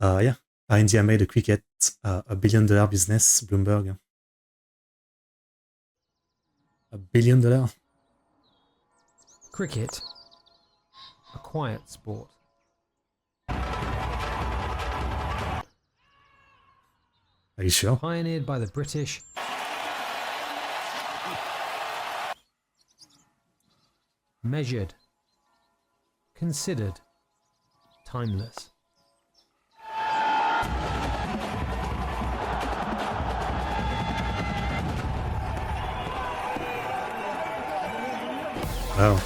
Yeah, India made a cricket $1 billion business, Bloomberg. $1 billion? Cricket, a quiet sport. Are you sure? Pioneered by the British, measured, considered, timeless. Wow.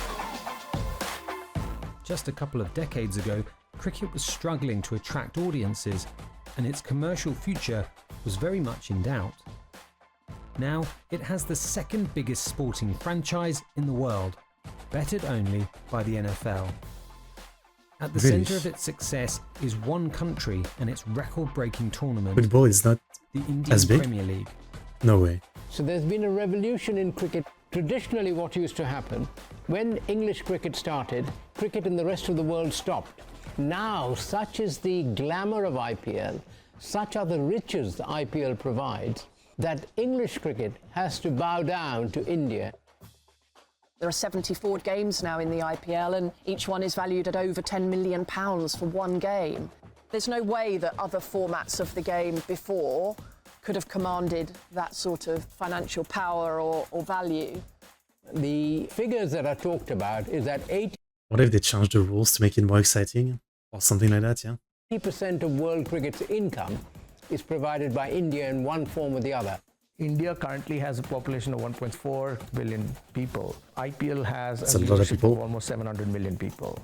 Just a couple of decades ago, cricket was struggling to attract audiences, and its commercial future was very much in doubt. Now, it has the second biggest sporting franchise in the world, bettered only by the NFL. At the Really? centre of its success is one country and its record-breaking tournament, Football is not the Indian as big? Premier League. No way. So there's been a revolution in cricket. Traditionally, what used to happen, when English cricket started, cricket in the rest of the world stopped. Now, such is the glamour of IPL, such are the riches the IPL provides, that English cricket has to bow down to India. There are 74 games now in the IPL, and each one is valued at over £10 million for one game. There's no way that other formats of the game before could have commanded that sort of financial power or value. The figures that are talked about is that What if they change the rules to make it more exciting? Or something like that, yeah? 80% of world cricket's income is provided by India in one form or the other. India currently has a population of 1.4 billion people. IPL has That's a lot of viewership people. of almost 700 million people.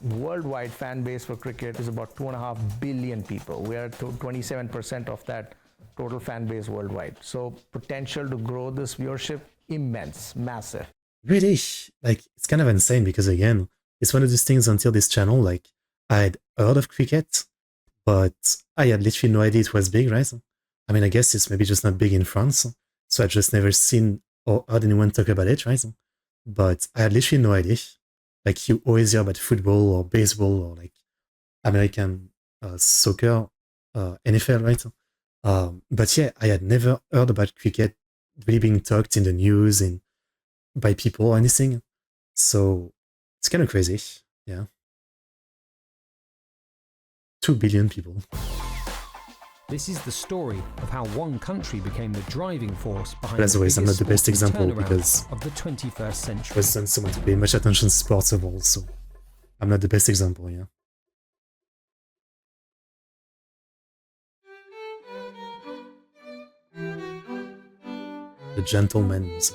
Worldwide fan base for cricket is about 2.5 billion people. We are 27% of that total fan base worldwide. So potential to grow this viewership, immense, massive. Really? Like, it's kind of insane because, again, it's one of those things until this channel, like, I had heard of cricket, but I had literally no idea it was big, right? I mean, I guess it's maybe just not big in France, so I just never seen or heard anyone talk about it, right? But I had literally no idea. Like, you always hear about football or baseball or, like, American soccer, NFL, right? But yeah, I had never heard about cricket really being talked in the news and by people or anything. So it's kind of crazy, yeah. 2 billion people. This is the story of how one country became the driving force behind But as the always, I'm not biggest the best sporting example turnaround because of the 21st I century. wasn't someone to pay much attention to sports of all, so I'm not the best example, yeah. The gentleman's.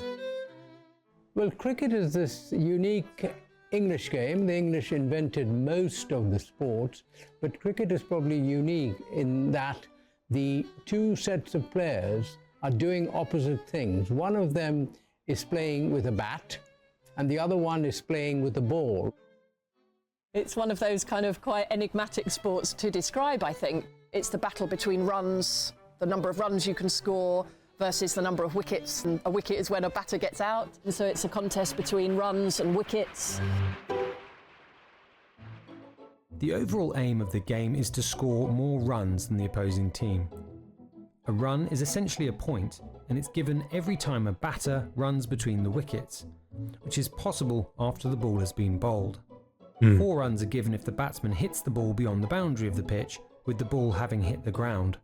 Well, cricket is this unique English game. The English invented most of the sports, but cricket is probably unique in that the two sets of players are doing opposite things. One of them is playing with a bat, and the other one is playing with a ball. It's one of those kind of quite enigmatic sports to describe, I think. It's the battle between runs, the number of runs you can score, versus the number of wickets. And a wicket is when a batter gets out. And so it's a contest between runs and wickets. The overall aim of the game is to score more runs than the opposing team. A run is essentially a point, and it's given every time a batter runs between the wickets, which is possible after the ball has been bowled. 4 runs are given if the batsman hits the ball beyond the boundary of the pitch, with the ball having hit the ground.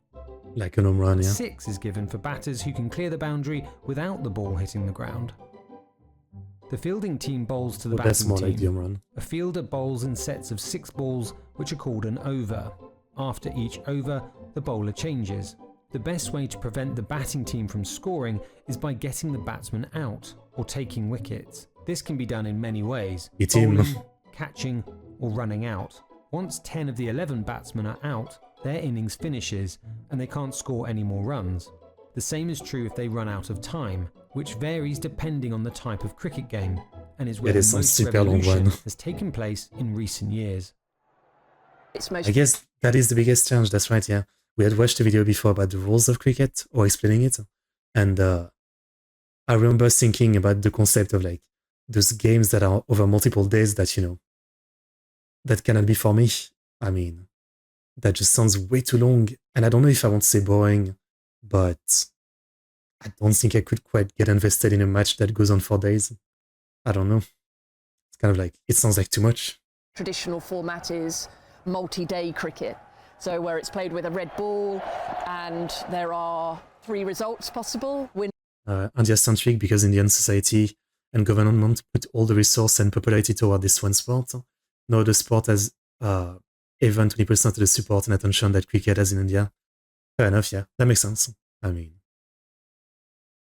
Like an home run, yeah. 6 is given for batters who can clear the boundary without the ball hitting the ground. The fielding team bowls to the Well, that's batting more like the team. home run. A fielder bowls in sets of 6 balls, which are called an over. After each over, the bowler changes. The best way to prevent the batting team from scoring is by getting the batsman out or taking wickets. This can be done in many ways: Hit him. bowling, catching, or running out. Once 10 of the 11 batsmen are out, their innings finishes and they can't score any more runs. The same is true if they run out of time, which varies depending on the type of cricket game, and is where It is some most super long revolution one. has taken place in recent years. It's most I guess that is the biggest challenge, that's right, yeah. We had watched a video before about the rules of cricket, or explaining it, and I remember thinking about the concept of like those games that are over multiple days that, you know, that cannot be for me. I mean, that just sounds way too long. And I don't know if I want to say boring, but I don't think I could quite get invested in a match that goes on 4 days. I don't know. It's kind of like, it sounds like too much. Traditional format is multi-day cricket. So where it's played with a red ball and there are 3 results possible. India-centric because Indian society and government put all the resource and popularity toward this one sport. No other sport has even 20% of the support and attention that cricket has in India. Fair enough, yeah, that makes sense. I mean,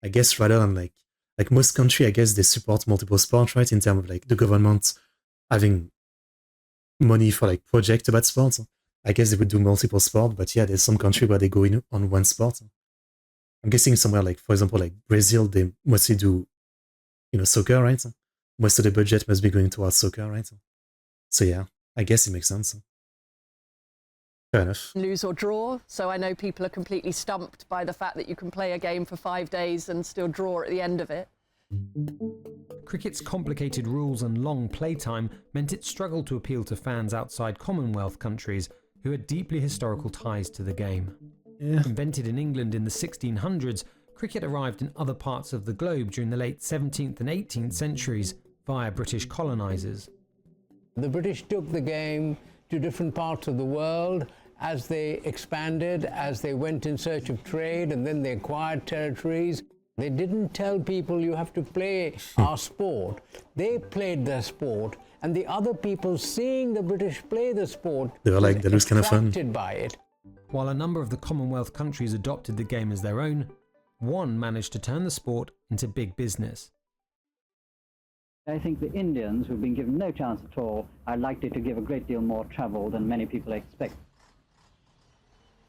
I guess rather than like most country, I guess they support multiple sports, right? In terms of like the government having money for like project about sports. I guess they would do multiple sports, but yeah, there's some country where they go in on one sport. I'm guessing somewhere like, for example, like Brazil, they mostly do, soccer, right? Most of the budget must be going towards soccer, right? So yeah, I guess it makes sense. Fair enough. Lose or draw. So I know people are completely stumped by the fact that you can play a game for 5 days and still draw at the end of it. Cricket's complicated rules and long playtime meant it struggled to appeal to fans outside Commonwealth countries who had deeply historical ties to the game. Yeah. Invented in England in the 1600s, cricket arrived in other parts of the globe during the late 17th and 18th centuries via British colonisers. The British took the game to different parts of the world as they expanded, as they went in search of trade, and then they acquired territories. They didn't tell people you have to play our sport. They played their sport, and the other people seeing the British play the sport, they were like, that looks kind of fun. attracted by it. While a number of the Commonwealth countries adopted the game as their own, one managed to turn the sport into big business. I think the Indians, who've been given no chance at all, are likely to give a great deal more trouble than many people expect.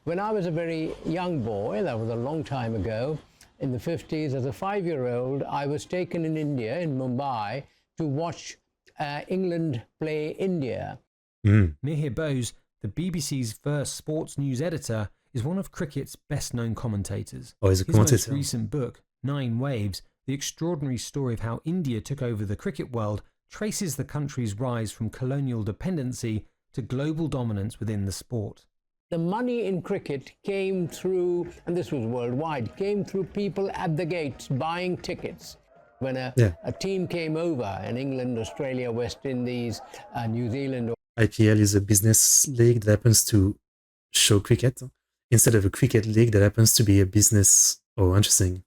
When I was a very young boy, that was a long time ago, in the 50s, as a 5-year-old, I was taken in India, in Mumbai, to watch England play India. Mihir Bose, the BBC's first sports news editor, is one of cricket's best-known commentators. Oh, he's a His commentator. most recent book, 9 Waves, The Extraordinary Story of How India Took Over the Cricket World, traces the country's rise from colonial dependency to global dominance within the sport. The money in cricket came through, and this was worldwide, came through people at the gates buying tickets. When a team came over in England, Australia, West Indies, New Zealand. IPL is a business league that happens to show cricket instead of a cricket league that happens to be a business. Oh, interesting.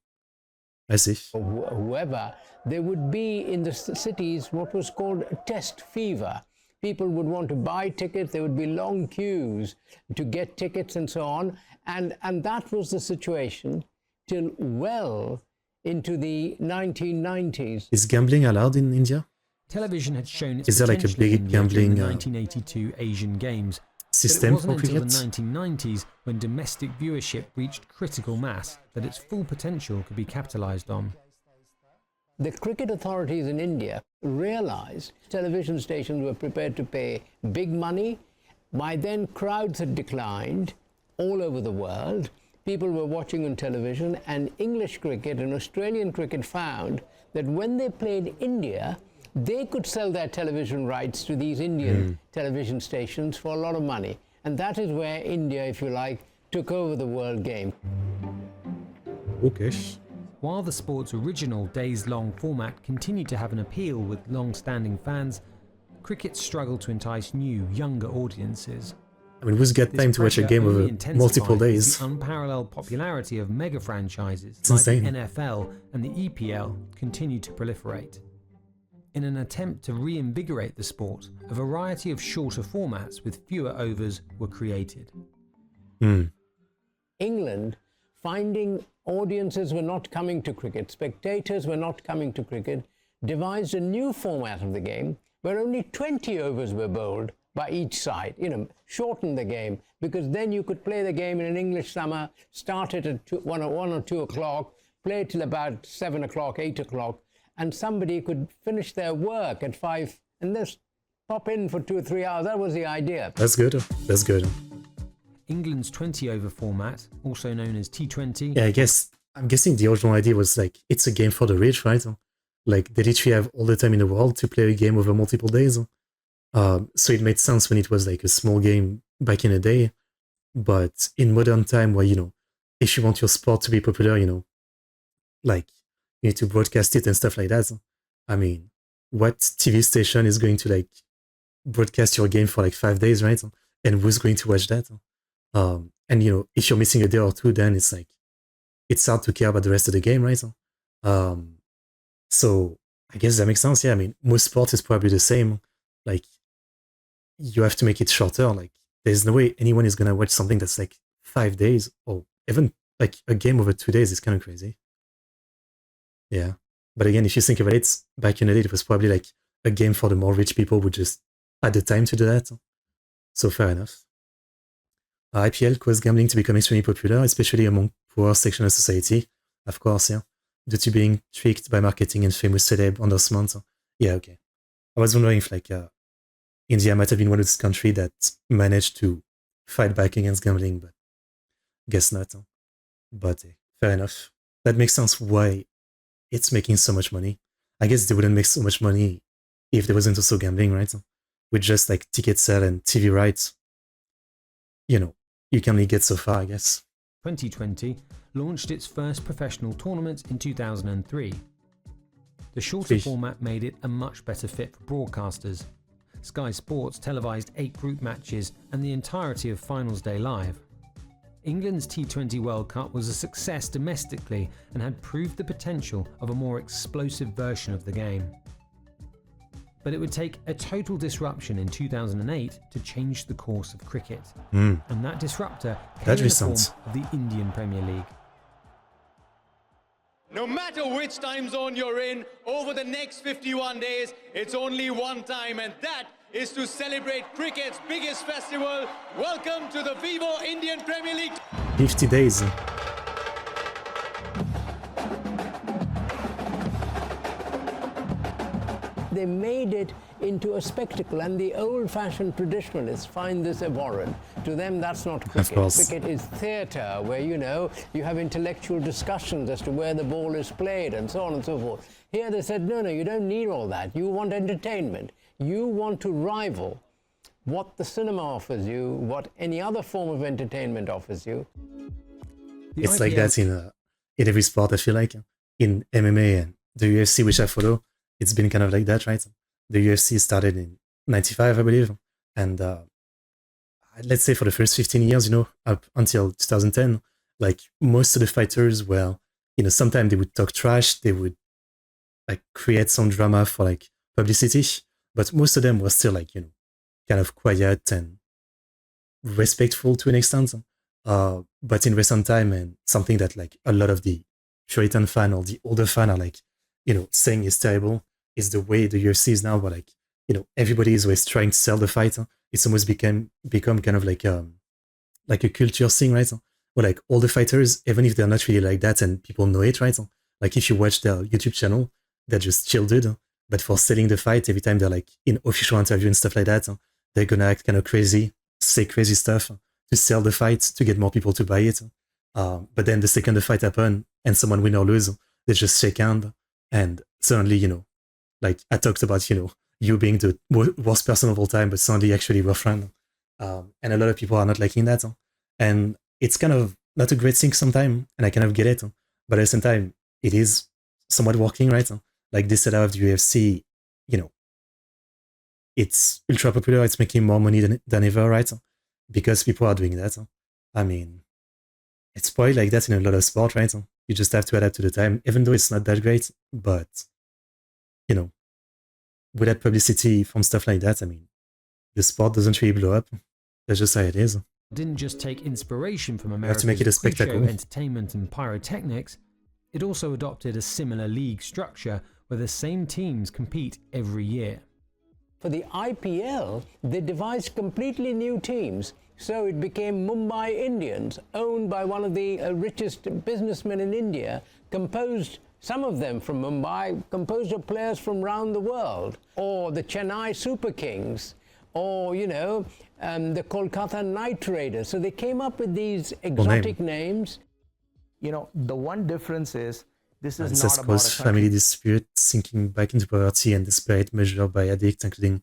I see. Or whoever, there would be in the cities what was called test fever. People would want to buy tickets, there would be long queues to get tickets and so on. And that was the situation till well into the 1990s. Is gambling allowed in India? Television had shown its Is there like a potential in big India gambling during the 1982 Asian Games. system But it for wasn't cricket? until the 1990s, when domestic viewership reached critical mass, that its full potential could be capitalised on. The cricket authorities in India realized television stations were prepared to pay big money. By then, crowds had declined all over the world. People were watching on television, and English cricket and Australian cricket found that when they played India, they could sell their television rights to these Indian television stations for a lot of money. And that is where India, if you like, took over the world game. Okay. While the sport's original days-long format continued to have an appeal with long-standing fans, cricket struggled to entice new, younger audiences. I mean, who's got This time to watch a pressure game only over intensified multiple as days? The unparalleled popularity of mega franchises It's like insane. the NFL and the EPL continued to proliferate. In an attempt to reinvigorate the sport, a variety of shorter formats with fewer overs were created. England, finding audiences were not coming to cricket, spectators were not coming to cricket, devised a new format of the game where only 20 overs were bowled by each side, shorten the game, because then you could play the game in an English summer, start it at 1 or 2 o'clock, play till about 7 o'clock, 8 o'clock, and somebody could finish their work at 5 and just pop in for 2 or 3 hours. That was the idea. That's good. That's good. England's 20-over format, also known as T20, Yeah, I'm guessing the original idea was like, it's a game for the rich, right? Like, they literally have all the time in the world to play a game over multiple days. So it made sense when it was like a small game back in the day. But in modern time where, if you want your sport to be popular, like you need to broadcast it and stuff like that. I mean, what TV station is going to like broadcast your game for like 5 days, right? And who's going to watch that? And if you're missing a day or two, then it's like it's hard to care about the rest of the game, right? So I guess that makes sense. Yeah, I mean, most sports is probably the same. Like you have to make it shorter. Like there's no way anyone is gonna watch something that's like 5 days or even like a game over 2 days. It's kind of crazy. Yeah. But again, if you think about it, back in the day, it was probably like a game for the more rich people who just had the time to do that. So fair enough. IPL caused gambling to become extremely popular, especially among poor sections of society. Of course, yeah. Due to being tricked by marketing and famous celeb endorsements. Yeah, okay. I was wondering if like India might have been one of those countries that managed to fight back against gambling, but guess not. But fair enough. That makes sense why it's making so much money. I guess they wouldn't make so much money if there wasn't also gambling, right? With just like ticket sale and TV rights, you can only get so far, I guess. 2020 launched its first professional tournament in 2003. The shorter format made it a much better fit for broadcasters. Sky Sports televised 8 group matches and the entirety of Finals Day live. England's T20 World Cup was a success domestically and had proved the potential of a more explosive version of the game. But it would take a total disruption in 2008 to change the course of cricket. And that disruptor came in the form of the Indian Premier League. No matter which time zone you're in, over the next 51 days, it's only one time, and that is to celebrate cricket's biggest festival. Welcome to the Vivo Indian Premier League. 50 days. They made it into a spectacle, and the old-fashioned traditionalists find this abhorrent. To them, that's not cricket. Cricket is theatre, where, you have intellectual discussions as to where the ball is played and so on and so forth. Here they said, no, you don't need all that. You want entertainment. You want to rival what the cinema offers you, what any other form of entertainment offers you. It's like that in every sport, I feel like. In MMA and the UFC, which I follow, it's been kind of like that, right? The UFC started in 95, I believe. And let's say for the first 15 years, up until 2010, like most of the fighters were, sometimes they would talk trash, they would like create some drama for like publicity, but most of them were still like, kind of quiet and respectful to an extent. But in recent time, and something that like a lot of the Puritan fan or the older fan are like, saying is terrible, is the way the UFC is now, where like, everybody is always trying to sell the fight. It's almost become kind of like a culture thing, right? Where like all the fighters, even if they're not really like that and people know it, right? Like if you watch their YouTube channel, they're just chill dude. But for selling the fight, every time they're like in official interview and stuff like that, they're gonna act kind of crazy, say crazy stuff to sell the fight, to get more people to buy it. But then the second the fight happens and someone win or lose, they just shake hand, and suddenly, like I talked about, you being the worst person of all time, but suddenly actually we're friends. And a lot of people are not liking that. And it's kind of not a great thing sometimes, and I kind of get it. But at the same time, it is somewhat working, right? Like this setup of the UFC, it's ultra popular, it's making more money than ever, right? Because people are doing that. I mean, it's probably like that in a lot of sport, right? You just have to adapt to the time, even though it's not that great. But, with that publicity from stuff like that, I mean, the sport doesn't really blow up. That's just how it is. Didn't just take inspiration from America's to make it a spectacle. entertainment and pyrotechnics, it also adopted a similar league structure where the same teams compete every year. For the IPL, they devised completely new teams. So it became Mumbai Indians, owned by one of the richest businessmen in India, some of them from Mumbai, composed of players from around the world, or the Chennai Super Kings, or, the Kolkata Knight Raiders. So they came up with these exotic names. The one difference is this is not about a family dispute, sinking back into poverty and desperate measure by addicts, including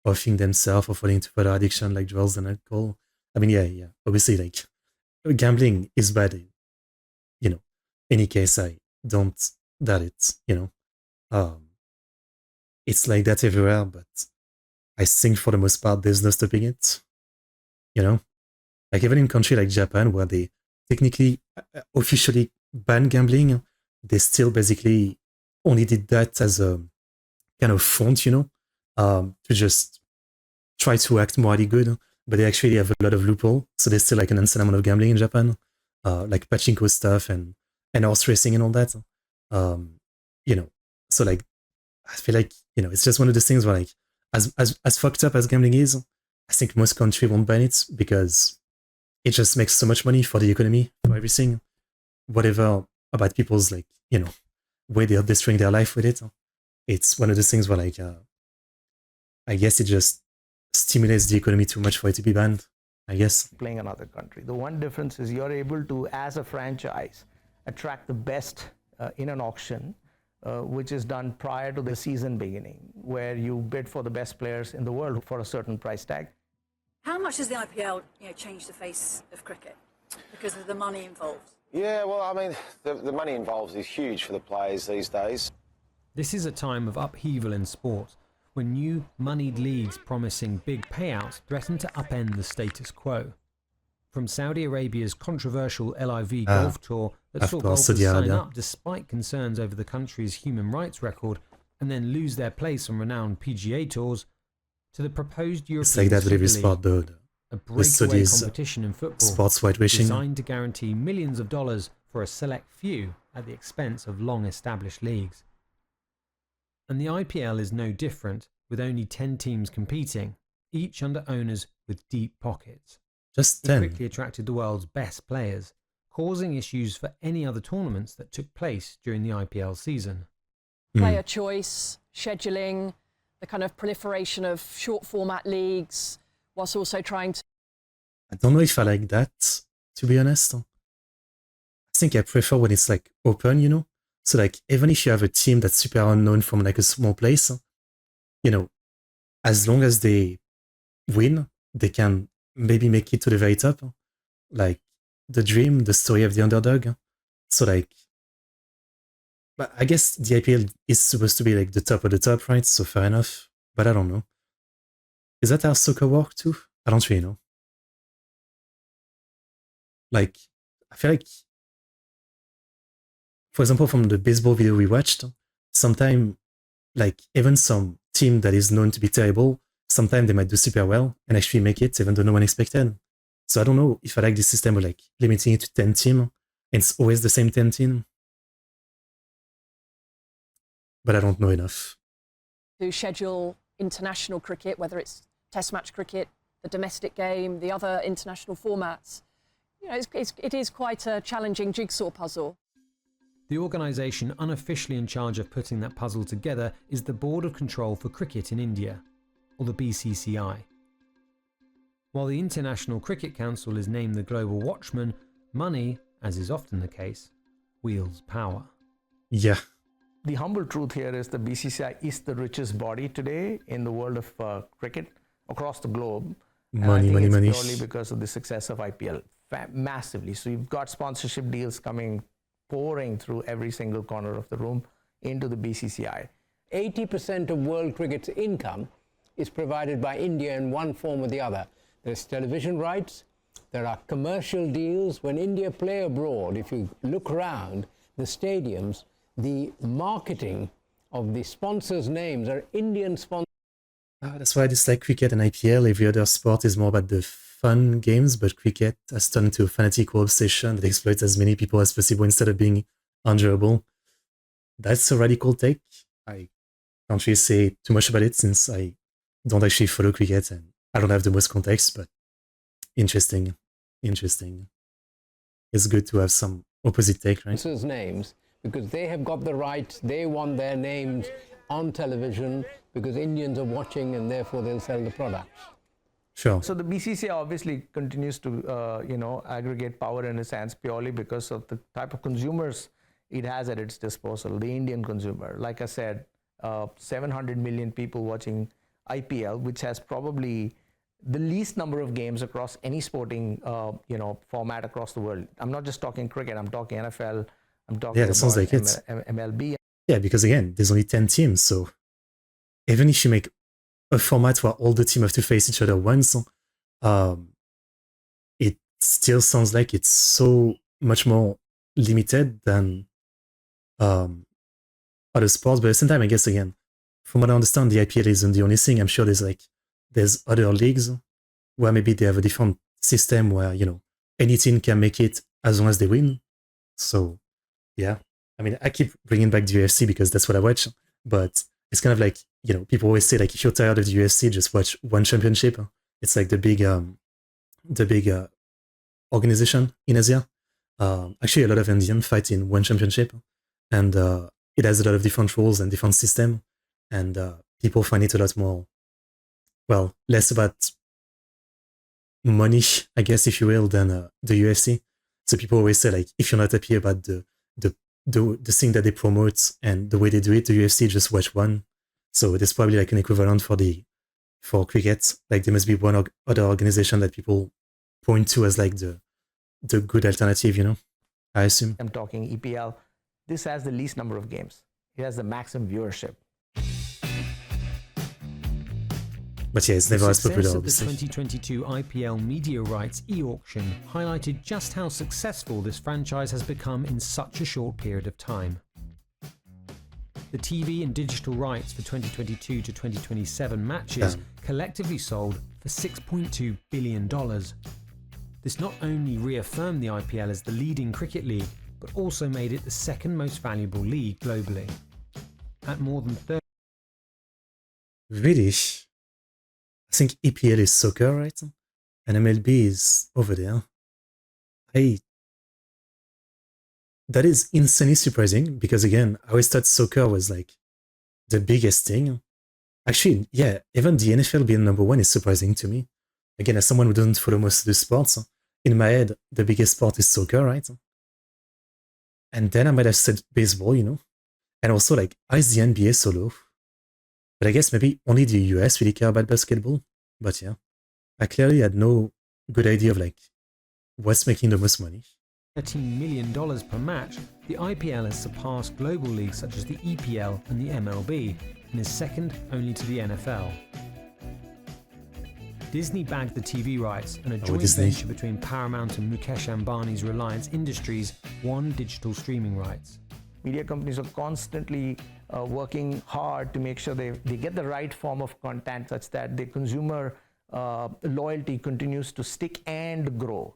offing themselves or falling into further addiction like drugs and alcohol. I mean, yeah. Obviously, like, gambling is bad in, any case. I don't doubt it, It's like that everywhere, but I think for the most part, there's no stopping it, you know? Like, even in country like Japan, where they technically officially ban gambling, they still basically only did that as a kind of front, to just try to act morally good. But they actually have a lot of loophole, so there's still like an insane amount of gambling in Japan, like pachinko stuff and horse racing and all that. Um, so like I feel like it's just one of those things where, like, as fucked up as gambling is, I think most countries won't ban it because it just makes so much money for the economy, for everything, whatever about people's, like, way they are destroying their life with it. It's one of those things where, like, I guess it just stimulates the economy too much for it to be banned, I guess. Playing another country. The one difference is you're able to, as a franchise, attract the best in an auction, which is done prior to the season beginning, where you bid for the best players in the world for a certain price tag. How much has the IPL changed the face of cricket because of the money involved? Yeah, well, I mean, the money involved is huge for the players these days. This is a time of upheaval in sport, when new moneyed leagues promising big payouts threaten to upend the status quo. From Saudi Arabia's controversial LIV golf tour that saw golfers sign up despite concerns over the country's human rights record and then lose their place on renowned PGA tours, to the proposed European It's like that with every Super sport, though. a breakaway competition in football sports whitewashing, designed to guarantee millions of dollars for a select few at the expense of long-established leagues. And the IPL is no different, with only 10 teams competing, each under owners with deep pockets. Just It 10. quickly attracted the world's best players, causing issues for any other tournaments that took place during the IPL season. Player choice, scheduling, the kind of proliferation of short format leagues, whilst also trying to... I don't know if I like that, to be honest. I think I prefer when it's, like, open, So, like, even if you have a team that's super unknown from, like, a small place, as long as they win, they can maybe make it to the very top. Like, the dream, the story of the underdog. So, like, but I guess the IPL is supposed to be, like, the top of the top, right? So fair enough. But I don't know. Is that how soccer works too? I don't really know. Like, I feel like, for example, from the baseball video we watched, sometimes, like, even some team that is known to be terrible, sometimes they might do super well and actually make it, even though no one expected. So I don't know if I like this system of, like, limiting it to 10 teams, and it's always the same 10 teams. But I don't know enough. To schedule international cricket, whether it's test match cricket, the domestic game, the other international formats. It is quite a challenging jigsaw puzzle. The organisation unofficially in charge of putting that puzzle together is the Board of Control for Cricket in India, or the BCCI. While the International Cricket Council is named the global watchman, money, as is often the case, wields power. Yeah. The humble truth here is the BCCI is the richest body today in the world of cricket across the globe. Money. Purely because of the success of IPL, massively. So you've got sponsorship deals pouring through every single corner of the room into the BCCI. 80% of world cricket's income is provided by India in one form or the other. There's television rights, there are commercial deals. When India play abroad, if you look around the stadiums, the marketing of the sponsors' names are Indian sponsors. That's why I dislike cricket and IPL. Every other sport is more about the fun games, but cricket has turned into a fanatical obsession that exploits as many people as possible instead of being enjoyable. That's a radical take. I can't really say too much about it since I don't actually follow cricket and I don't have the most context, but interesting. It's good to have some opposite take, right? Sponsors' names, because they have got the rights, they want their names on television because Indians are watching and therefore they'll sell the products. Sure. So the BCCI obviously continues to, aggregate power in its hands purely because of the type of consumers it has at its disposal, the Indian consumer. Like I said, 700 million people watching IPL, which has probably the least number of games across any sporting format across the world. I'm not just talking cricket, I'm talking NFL, I'm talking that sounds like it. MLB. Yeah, because again, there's only 10 teams, so even if you make a format where all the teams have to face each other once, it still sounds like it's so much more limited than other sports. But at the same time, I guess again, from what I understand, the IPL isn't the only thing. I'm sure there's other leagues where maybe they have a different system where, any team can make it as long as they win. So yeah, I mean, I keep bringing back the UFC because that's what I watch, but it's kind of like, people always say, like, if you're tired of the UFC, just watch one championship. It's like the big organization in Asia. Actually, a lot of Indians fight in one championship, and it has a lot of different rules and different system, and people find it a lot more, well, less about money, I guess, if you will, than the UFC. So people always say, like, if you're not happy about the thing that they promote and the way they do it, the UFC, just watch one. So there's probably like an equivalent for cricket. Like, there must be one other organization that people point to as like the good alternative, I assume. I'm talking EPL. This has the least number of games. It has the maximum viewership. But yeah, it's never as popular, The obviously. 2022 IPL media rights e-auction highlighted just how successful this franchise has become in such a short period of time. The TV and digital rights for 2022 to 2027 matches collectively sold for $6.2 billion. This not only reaffirmed the IPL as the leading cricket league, but also made it the second most valuable league globally. At more than 30... Really? I think EPL is soccer, right? And MLB is over there. That is insanely surprising because, again, I always thought soccer was like the biggest thing. Actually, yeah, even the NFL being number one is surprising to me. Again, as someone who doesn't follow most of the sports, in my head, the biggest sport is soccer, right? And then I might have said baseball, And also, like, why is the NBA so low? But I guess maybe only the US really care about basketball. But yeah, I clearly had no good idea of, like, what's making the most money. $13 million per match, the IPL has surpassed global leagues such as the EPL and the MLB and is second only to the NFL. Disney bagged the TV rights, and a joint venture between Paramount and Mukesh Ambani's Reliance Industries won digital streaming rights. Media companies are constantly working hard to make sure they get the right form of content such that the consumer loyalty continues to stick and grow.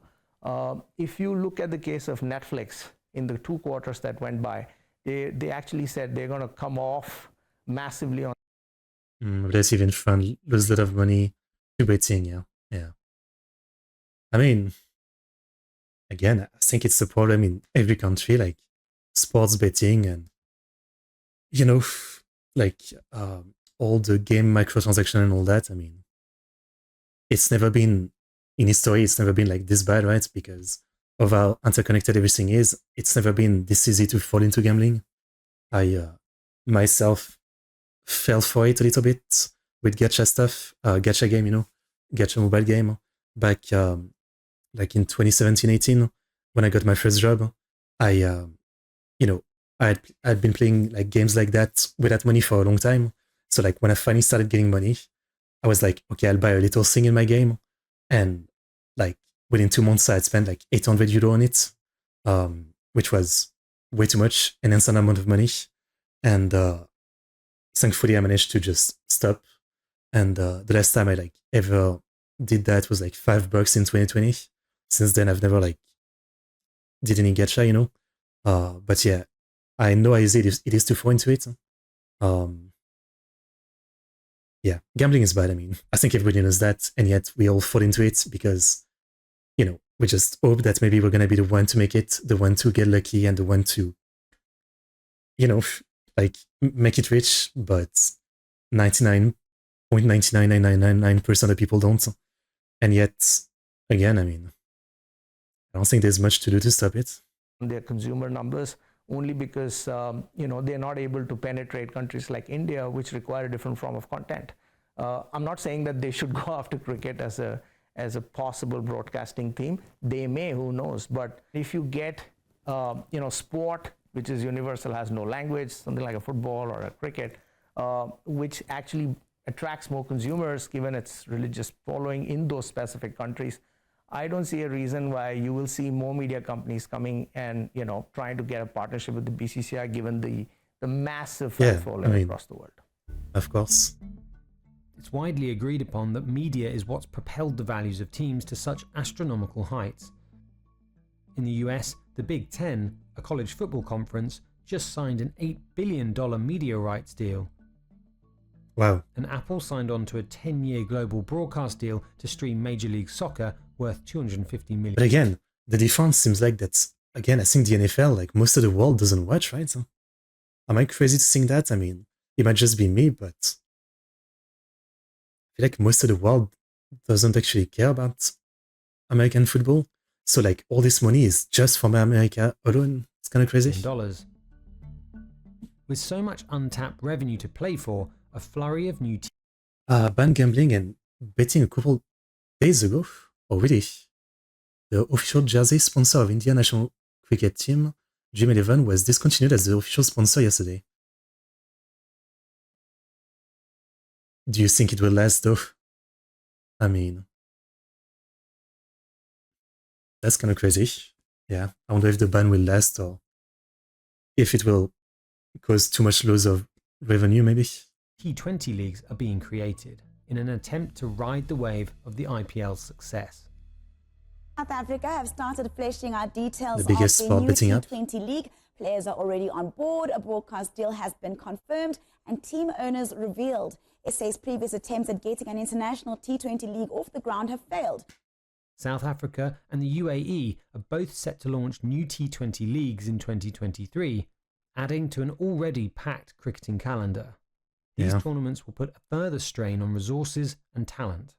If you look at the case of Netflix in the 2 quarters that went by, they actually said they're going to come off massively on. That's even fun. Lose a lot of money to betting, yeah. I mean, again, I think it's a problem in every country, like sports betting and, like all the game microtransaction and all that. I mean, it's never been, in history, it's never been like this bad, right? Because of how interconnected everything is, it's never been this easy to fall into gambling. I myself fell for it a little bit with gacha stuff, gacha game, gacha mobile game back like in 2017-18 when I got my first job. I'd been playing like games like that without money for a long time. So like when I finally started getting money, I was like, okay, I'll buy a little thing in my game. And like within 2 months, I had spent like 800 euro on it, which was way too much, an insane amount of money. And thankfully, I managed to just stop. And the last time I like ever did that was like $5 in 2020. Since then, I've never like did any gacha, But yeah, I know how easy it is to fall into it. Yeah, gambling is bad. I mean, I think everybody knows that, and yet we all fall into it because, we just hope that maybe we're gonna be the one to make it, the one to get lucky, and the one to, like make it rich. But 99.99999% of people don't, and yet, again, I mean, I don't think there's much to do to stop it. Their consumer numbers only because they're not able to penetrate countries like India, which require a different form of content. I'm not saying that they should go after cricket as a possible broadcasting theme. They may, who knows? But if you get sport which is universal, has no language, something like a football or a cricket, which actually attracts more consumers given its religious following in those specific countries, I don't see a reason why you will see more media companies coming and trying to get a partnership with the BCCI given the massive fan following across the world. Of course. It's widely agreed upon that media is what's propelled the values of teams to such astronomical heights. In the US, the Big Ten, a college football conference, just signed an $8 billion media rights deal. Wow. And Apple signed on to a 10-year global broadcast deal to stream Major League Soccer worth $250 million. But again, the difference seems like that's, again, I think the NFL, like most of the world doesn't watch, right? So, am I crazy to think that? I mean, it might just be me, but I feel like most of the world doesn't actually care about American football. So like all this money is just from America alone. It's kind of crazy. $10. With so much untapped revenue to play for, a flurry of new banned gambling and betting a couple days ago. Oh really? The official jersey sponsor of India national cricket team, Dream 11, was discontinued as the official sponsor yesterday. Do you think it will last though? I mean, that's kind of crazy. Yeah, I wonder if the ban will last or if it will cause too much loss of revenue, maybe. T20 leagues are being created in an attempt to ride the wave of the IPL's success. South Africa have started fleshing out details The biggest of sport the new betting app. T20 league. Players are already on board, a broadcast deal has been confirmed, and team owners revealed. SA's previous attempts at getting an international T20 league off the ground have failed. South Africa and the UAE are both set to launch new T20 leagues in 2023, adding to an already packed cricketing calendar. These tournaments will put a further strain on resources and talent,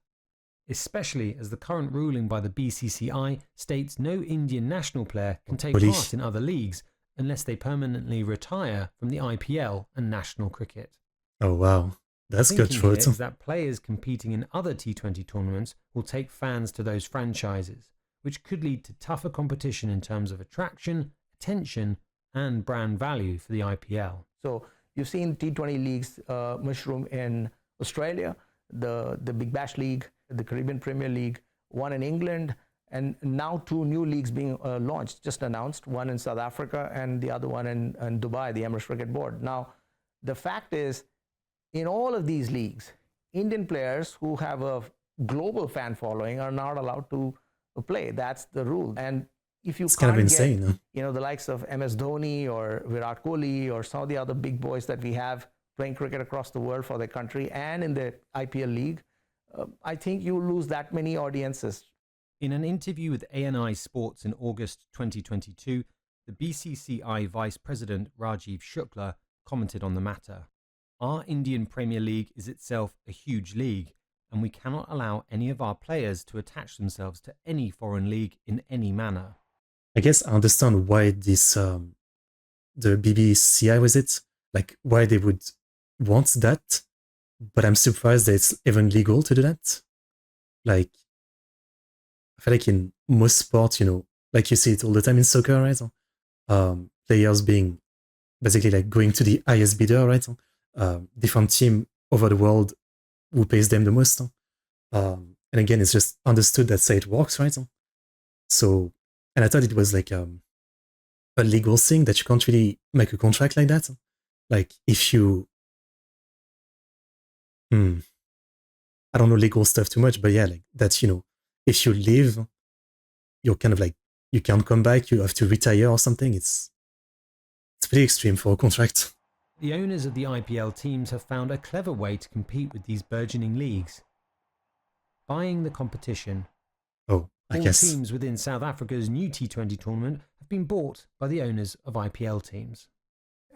especially as the current ruling by the BCCI states no Indian national player can take part in other leagues unless they permanently retire from the IPL and national cricket. Oh wow, that's good Thinking short. is that players competing in other T20 tournaments will take fans to those franchises, which could lead to tougher competition in terms of attraction, attention, and brand value for the IPL. So you've seen T20 leagues mushroom in Australia, the Big Bash League, the Caribbean Premier League, one in England, and now two new leagues being launched, just announced, one in South Africa and the other one in Dubai, the Emirates Cricket Board. Now, the fact is, in all of these leagues, Indian players who have a global fan following are not allowed to play. That's the rule. And if you It's can't kind of insane, get, huh? the likes of MS Dhoni or Virat Kohli or some of the other big boys that we have playing cricket across the world for their country and in the IPL league, I think you lose that many audiences. In an interview with ANI Sports in August 2022, the BCCI Vice President Rajiv Shukla commented on the matter. Our Indian Premier League is itself a huge league, and we cannot allow any of our players to attach themselves to any foreign league in any manner. I guess I understand why this, the BBCI was it, like why they would want that, but I'm surprised that it's even legal to do that. Like, I feel like in most sports, like you see it all the time in soccer, right? Players being basically like going to the highest bidder, right? Different team over the world who pays them the most. And again, it's just understood that's how it works, right? So, and I thought it was like a legal thing that you can't really make a contract like that. Like if you, I don't know legal stuff too much, but yeah, like that, if you leave, you're kind of like, you can't come back, you have to retire or something. It's pretty extreme for a contract. The owners of the IPL teams have found a clever way to compete with these burgeoning leagues. Buying the competition. Oh, I All guess. teams within South Africa's new T20 tournament have been bought by the owners of IPL teams.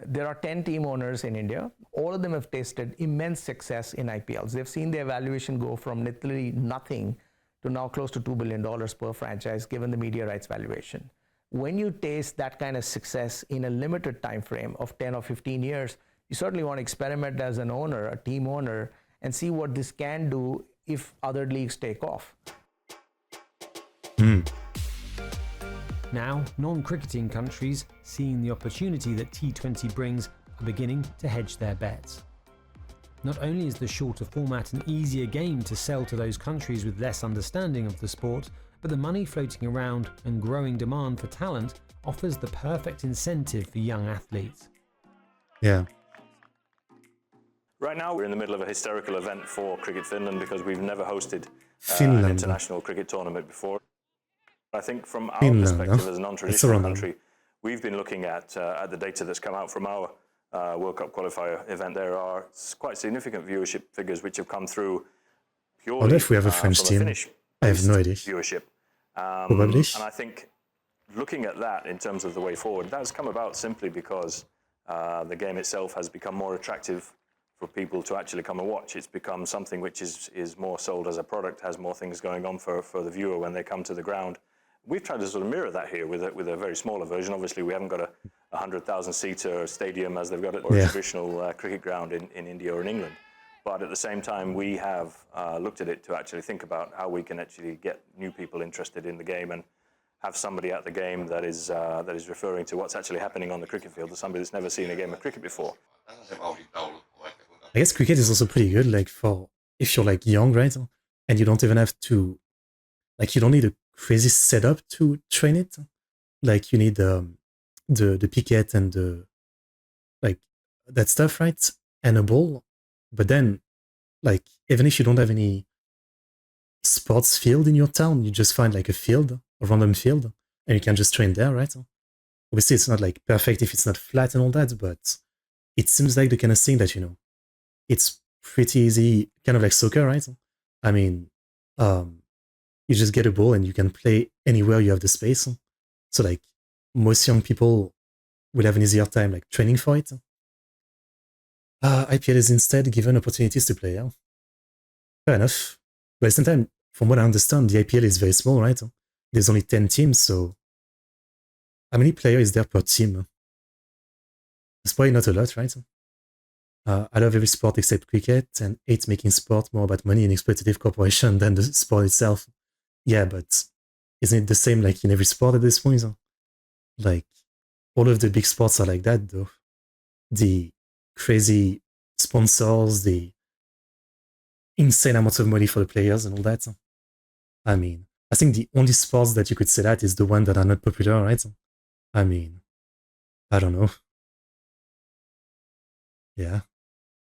There are 10 team owners in India. All of them have tasted immense success in IPLs. They've seen their valuation go from literally nothing to now close to $2 billion per franchise, given the media rights valuation. When you taste that kind of success in a limited time frame of 10 or 15 years, you certainly want to experiment as an owner, a team owner, and see what this can do if other leagues take off. Now, non-cricketing countries, seeing the opportunity that T20 brings, are beginning to hedge their bets. Not only is the shorter format an easier game to sell to those countries with less understanding of the sport, but the money floating around and growing demand for talent offers the perfect incentive for young athletes. Yeah. Right now, we're in the middle of a historical event for Cricket Finland because we've never hosted an Finland. international cricket tournament before. I think from our Finland, perspective as a It's non-traditional random. country, we've been looking at the data that's come out from our World Cup qualifier event. There are quite significant viewership figures which have come through I purely wonder if we have a French from team. Finnish I have no idea. viewership. Probably. And I think looking at that in terms of the way forward, that has come about simply because the game itself has become more attractive for people to actually come and watch. It's become something which is more sold as a product, has more things going on for the viewer when they come to the ground. We've tried to sort of mirror that here with a very smaller version. Obviously, we haven't got a 100,000-seater stadium as they've got or a traditional cricket ground in India or in England. But at the same time, we have looked at it to actually think about how we can actually get new people interested in the game and have somebody at the game that is referring to what's actually happening on the cricket field to somebody that's never seen a game of cricket before. I guess cricket is also pretty good, like for if you're like young, right? And you don't even have to, like, you don't need a crazy setup to train it. Like you need the picket and the like that stuff, right? And a ball. But then, like, even if you don't have any sports field in your town, you just find like a field, a random field, and you can just train there, right? Obviously, it's not like perfect if it's not flat and all that, but it seems like the kind of thing that, you know, it's pretty easy, kind of like soccer, right? I mean, you just get a ball and you can play anywhere you have the space. So like most young people will have an easier time like training for it. IPL is instead given opportunities to play. Yeah. Fair enough. But at the same time, from what I understand, the IPL is very small, right? There's only 10 teams, so how many players is there per team? It's probably not a lot, right? I love every sport except cricket and hate making sport more about money and exploitative corporation than the sport itself. Yeah, but isn't it the same like in every sport at this point? Like, all of the big sports are like that, though. The crazy sponsors, the insane amounts of money for the players and all that. I mean, I think the only sports that you could say that is the one that are not popular, right? I mean, I don't know. Yeah.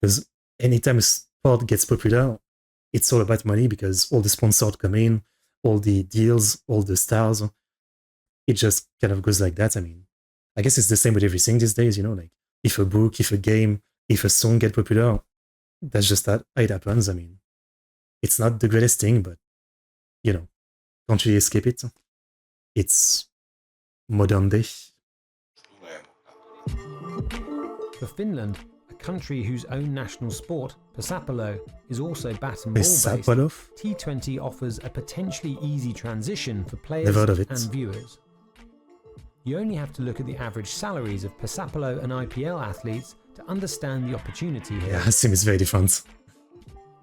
Because anytime a sport gets popular, it's all about money because all the sponsors come in, all the deals, all the stars. It just kind of goes like that. I mean, I guess it's the same with everything these days, you know, like if a book, if a game, if a song get popular, that's just how it happens. I mean, it's not the greatest thing, but, you know, can't really escape it. It's modern day. For Finland, a country whose own national sport, Pesapallo, is also bat and ball based, Pesapallo? T20 offers a potentially easy transition for players Never heard of it. and viewers. You only have to look at the average salaries of Pesapallo and IPL athletes to understand the opportunity here. Yeah, it seems very different.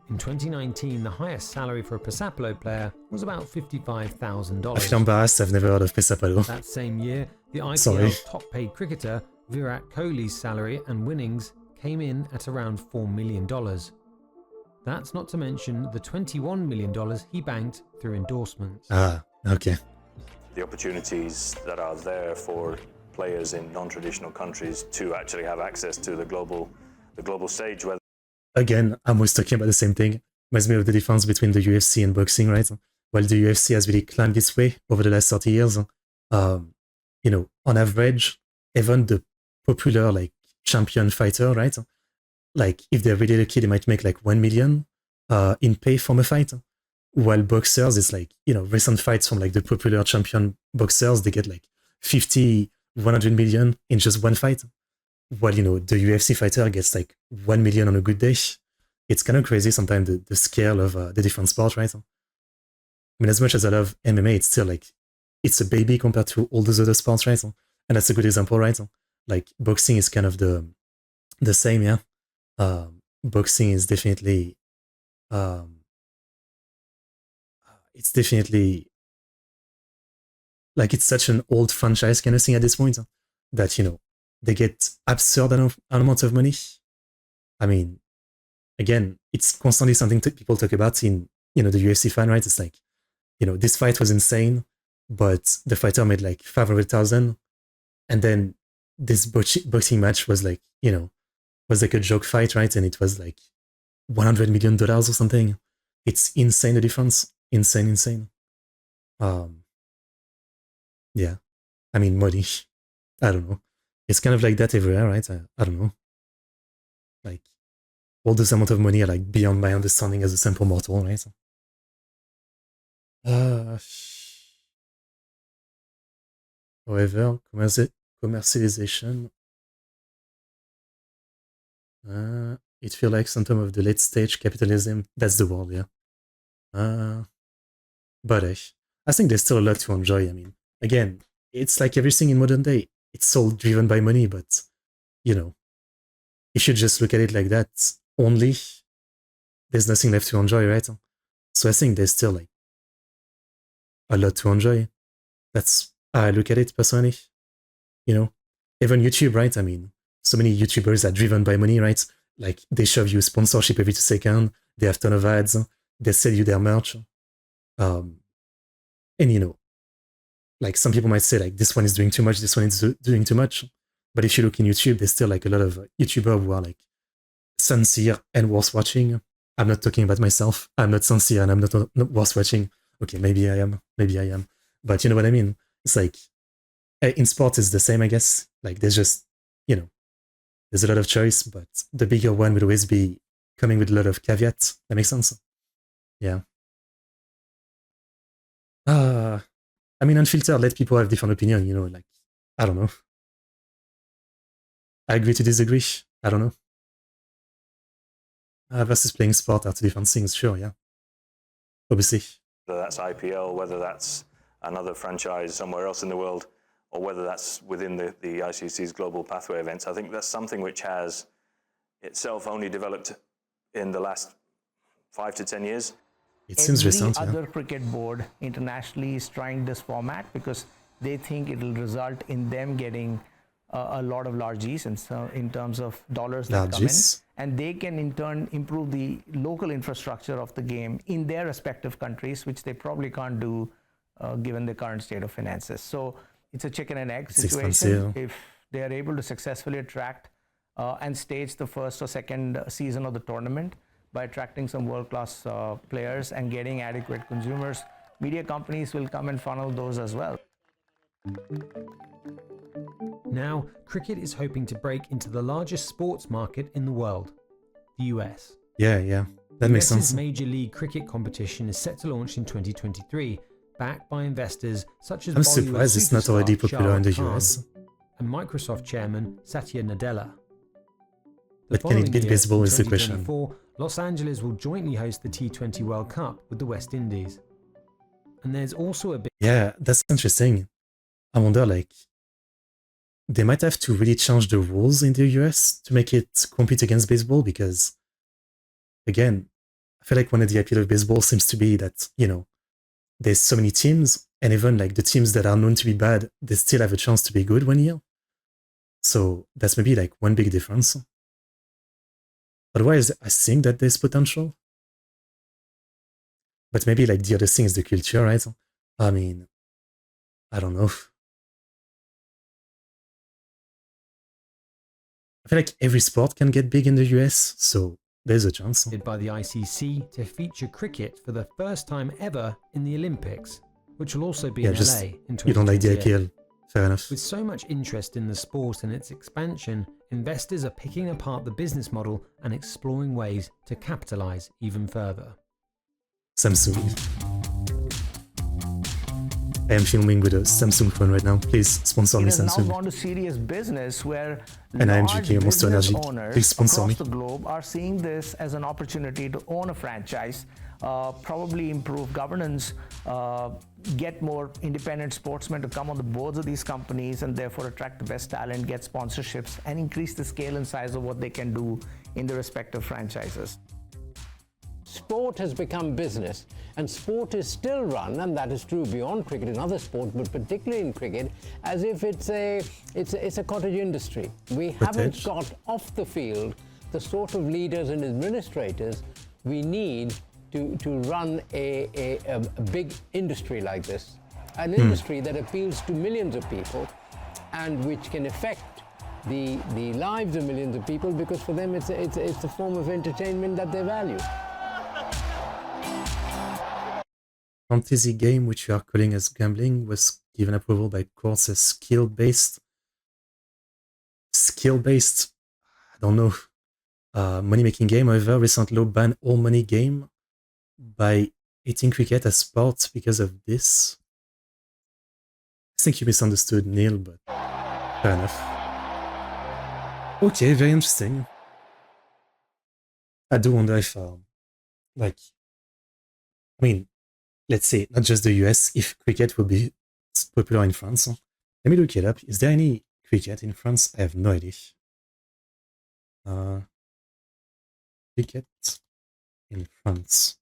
In 2019, the highest salary for a Pesapallo player was about $55,000. I feel embarrassed, I've never heard of Pesapallo. That same year, the IPL's Sorry. top-paid cricketer Virat Kohli's salary and winnings came in at around $4 million. That's not to mention the $21 million he banked through endorsements. Ah, okay. The opportunities that are there for players in non-traditional countries to actually have access to the global stage. Whether Again, I'm always talking about the same thing. Reminds me of the difference between the UFC and boxing, right? While the UFC has really climbed its way over the last 30 years, you know, on average, even the popular like champion fighter, right? Like if they're really lucky, they might make like 1 million in pay from a fight. While boxers, it's like, you know, recent fights from like the popular champion boxers, they get like 50, 100 million in just one fight. While, you know, the UFC fighter gets like 1 million on a good day. It's kind of crazy sometimes the scale of the different sports, right? I mean, as much as I love MMA, it's still like, it's a baby compared to all those other sports, right? And that's a good example, right? Like boxing is kind of the same, yeah. Boxing is definitely It's definitely like it's such an old franchise kind of thing at this point that, you know, they get absurd amounts of money. I mean, again, it's constantly something people talk about in, you know, the UFC fan, right? It's like, you know, this fight was insane, but the fighter made like 500,000, and then this boxing match was like, you know, was like a joke fight, right? And it was like $100 million or something. It's insane, the difference. Insane. Yeah. I mean, money. I don't know. It's kind of like that everywhere, right? I don't know. Like, all this amount of money are like beyond my understanding as a simple mortal, right? However, commercialization, it feels like symptom of the late stage capitalism. That's the word, yeah. But I think there's still a lot to enjoy. I mean, again, it's like everything in modern day. It's all driven by money, but, you know, if you just look at it like that only, there's nothing left to enjoy, right? So I think there's still like a lot to enjoy. That's how I look at it personally. You know, even YouTube, right? I mean, so many YouTubers are driven by money, right? Like they shove you sponsorship every 2 seconds. They have ton of ads. They sell you their merch. And you know, like some people might say like this one is doing too much, this one is doing too much. But if you look in YouTube, there's still like a lot of YouTubers who are like sincere and worth watching. I'm not talking about myself. I'm not sincere and I'm not worth watching. Okay, maybe I am. But you know what I mean? It's like, in sports it's the same, I guess. Like there's just, you know, there's a lot of choice, but the bigger one will always be coming with a lot of caveats. That makes sense? Yeah. I mean, unfiltered, let people have different opinion, you know, like, I don't know. I agree to disagree. I don't know. Versus playing sport are two different things, sure, yeah. Obviously. Whether that's IPL, whether that's another franchise somewhere else in the world, or whether that's within the ICC's global pathway events, I think that's something which has itself only developed in the last 5 to 10 years. It seems recent, Every other cricket board internationally is trying this format because they think it will result in them getting a lot of largesse in terms of dollars that come in, and they can in turn improve the local infrastructure of the game in their respective countries, which they probably can't do given the current state of finances. So it's a chicken and egg situation. If they are able to successfully attract and stage the first or second season of the tournament by attracting some world-class players and getting adequate consumers, media companies will come and funnel those as well. Now, cricket is hoping to break into the largest sports market in the world, the US. Yeah, that makes sense. Major League Cricket competition is set to launch in 2023, backed by investors such as I'm surprised it's not already popular in the US. And Microsoft chairman Satya Nadella. But can it beat baseball is the question. Los Angeles will jointly host the T20 World Cup with the West Indies. And there's also a bit... Yeah, that's interesting. I wonder, like, they might have to really change the rules in the US to make it compete against baseball because, again, I feel like one of the appeal of baseball seems to be that, you know, there's so many teams, and even like the teams that are known to be bad, they still have a chance to be good one year. So that's maybe like one big difference. Otherwise, I think that there's potential. But maybe like the other thing is the culture, right? I mean, I don't know. I feel like every sport can get big in the US, so there's a chance. By the ICC to feature cricket for the first time ever in the Olympics, which will also be in LA in 2028. You don't like the IPL, fair enough. With so much interest in the sport and its expansion, investors are picking apart the business model and exploring ways to capitalize even further. Samsung. I am filming with a Samsung phone right now. Please sponsor me, Samsung. It has now gone to serious business where and I am drinking Monster Energy. Please sponsor me. Across the globe are seeing this as an opportunity to own a franchise, probably improve governance, get more independent sportsmen to come on the boards of these companies and therefore attract the best talent, get sponsorships, and increase the scale and size of what they can do in the respective franchises. sport has become business, and sport is still run, and that is true beyond cricket in other sports, but particularly in cricket, as if it's a cottage industry. We haven't got off the field the sort of leaders and administrators we need to run a big industry like this, an industry that appeals to millions of people and which can affect the lives of millions of people, because for them it's a form of entertainment that they value. Fantasy game which you are calling as gambling was given approval by courts as skill-based. I don't know. Money-making game, however, recent law banned all money game by eating cricket as sport because of this. I think you misunderstood, Neil, but fair enough. Okay, very interesting. I do wonder if, let's say, not just the US, if cricket will be popular in France. Let me look it up. Is there any cricket in France? I have no idea. Cricket in France.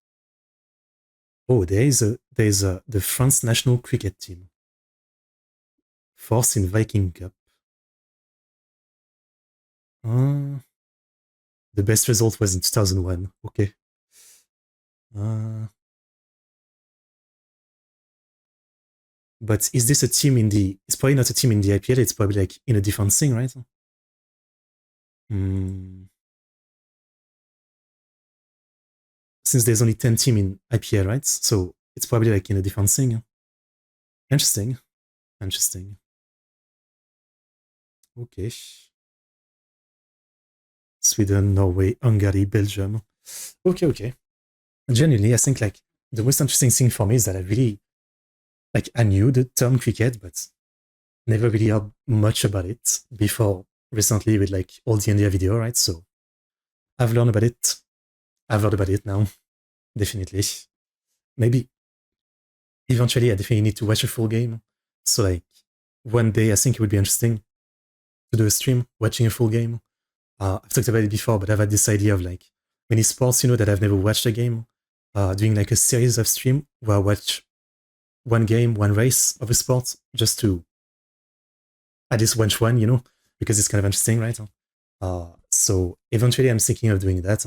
Oh, there's the France national cricket team. Fourth in Viking Cup. The best result was in 2001. Okay. But is this a team in the... It's probably not a team in the IPL, it's probably like in a different thing, right? Since there's only 10 teams in IPL, right? So it's probably like in a different thing. Interesting. Okay. Sweden, Norway, Hungary, Belgium. Okay. Genuinely, I think like the most interesting thing for me is that I really... Like, I knew the term cricket, but never really heard much about it before recently with like all the India video, right? So I've learned about it. I've heard about it now. Definitely. Maybe eventually I definitely need to watch a full game. So like one day I think it would be interesting to do a stream watching a full game. I've talked about it before, but I've had this idea of like many sports, that I've never watched a game, doing like a series of stream where I watch one game, one race of a sport, just to at least watch one, because it's kind of interesting, right? So eventually I'm thinking of doing that.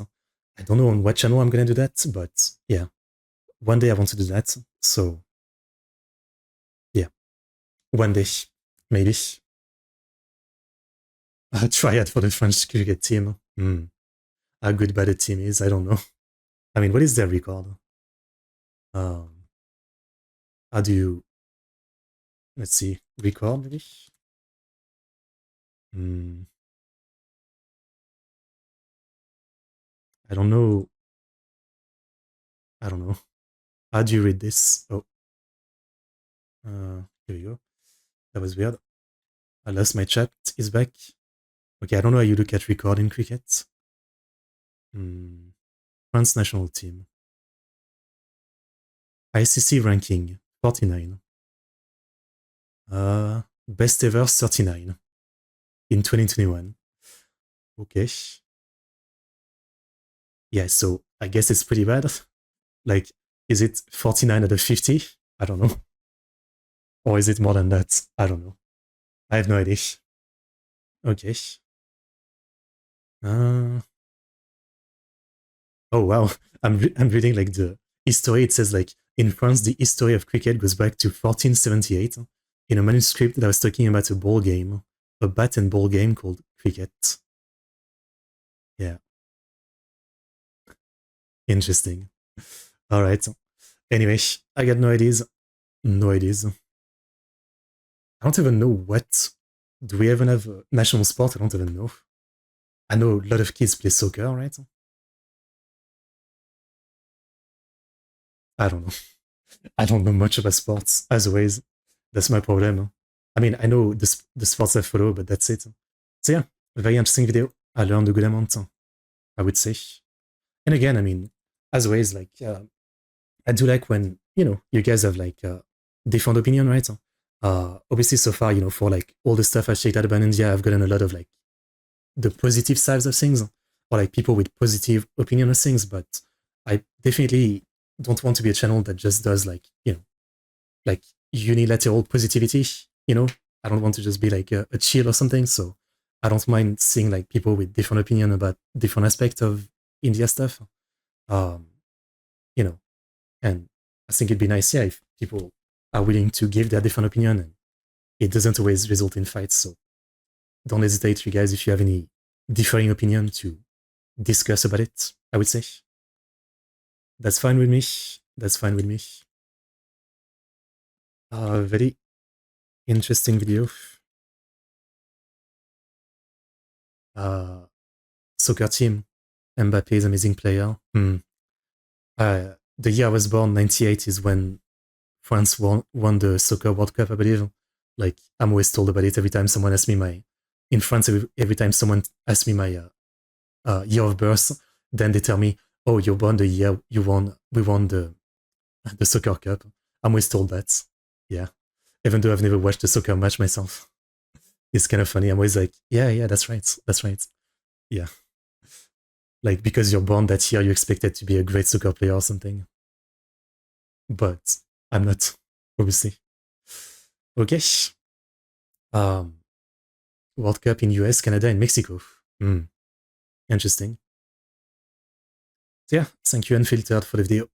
I don't know on what channel I'm going to do that, but yeah, one day I want to do that. So yeah, one day, maybe. I'll try it for the French cricket team. How good bad the team is, I don't know. I mean, what is their record? How do you... Let's see, record maybe? I don't know. How do you read this? Oh. Here we go. That was weird. I lost my chat. It's back. Okay, I don't know how you look at record in cricket. France national team. ICC ranking, 49. Best ever, 39. In 2021. Okay. Yeah, so I guess it's pretty bad. Like, is it 49 out of 50? I don't know. Or is it more than that? I don't know. I have no idea. Okay. Oh wow, I'm reading like the history. It says like in France, the history of cricket goes back to 1478 in a manuscript that was talking about a ball game, a bat and ball game called cricket. Yeah. Interesting. All right. Anyway, I got no ideas. I don't even know what. Do we even have a national sport? I don't even know. I know a lot of kids play soccer, right? I don't know. I don't know much about sports, as always. That's my problem. I mean, I know the sports I follow, but that's it. So yeah, a very interesting video. I learned a good amount, I would say. And again, I mean, as always, like, I do like when, you guys have like different opinion, right? Obviously, so far, for like all the stuff I've checked out about India, I've gotten a lot of like the positive sides of things, or like people with positive opinion of things, but I definitely don't want to be a channel that just does like, like unilateral positivity, I don't want to just be like a chill or something. So I don't mind seeing like people with different opinion about different aspects of India stuff. And I think it'd be nice, yeah, if people are willing to give their different opinion and it doesn't always result in fights. So don't hesitate, you guys, if you have any differing opinion to discuss about it, I would say. That's fine with me. That's fine with me. Very interesting video. Soccer team. Mbappe is an amazing player. The year I was born, 98, is when France won the Soccer World Cup, I believe. Like, I'm always told about it every time someone asks me in France, every time someone asks me my year of birth, then they tell me, oh, you're born the year we won the Soccer Cup. I'm always told that. Yeah. Even though I've never watched a soccer match myself. It's kind of funny. I'm always like, yeah, that's right. That's right. Yeah. Like, because you're born that year, you expected to be a great soccer player or something. But I'm not, obviously. Okay. World Cup in US, Canada, and Mexico. Interesting. So yeah, thank you, Unfiltered, for the video.